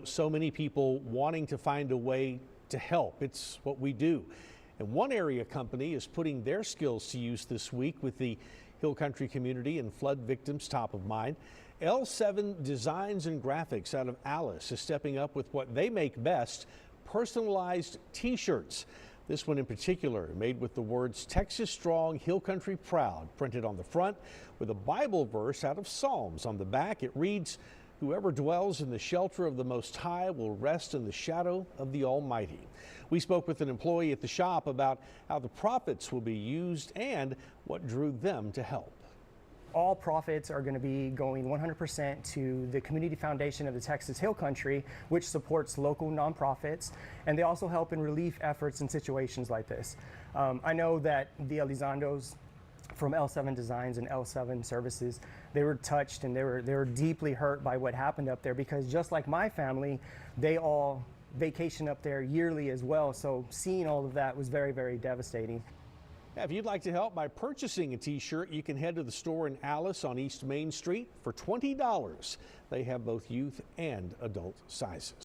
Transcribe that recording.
So many people wanting to find a way to help. It's what we do. And one area company is putting their skills to use this week with the Hill Country community and flood victims top of mind. L-7 Designs and Graphics out of Alice is stepping up with what they make best, personalized T-shirts. This one in particular, made with the words "Texas Strong, Hill Country Proud" printed on the front, with a Bible verse out of Psalms on the back. It reads, "Whoever dwells in the shelter of the Most High will rest in the shadow of the Almighty." We spoke with an employee at the shop about how the profits will be used and what drew them to help. All profits are going to be going 100% to the Community Foundation of the Texas Hill Country, which supports local nonprofits, and they also help in relief efforts in situations like this. I know that the Elizondos from L-7 Designs and L-7 Services, they were touched and they were deeply hurt by what happened up there, because just like my family, they all vacation up there yearly as well. So seeing all of that was very, very devastating. If you'd like to help by purchasing a T-shirt, you can head to the store in Alice on East Main Street for $20. They have both youth and adult sizes.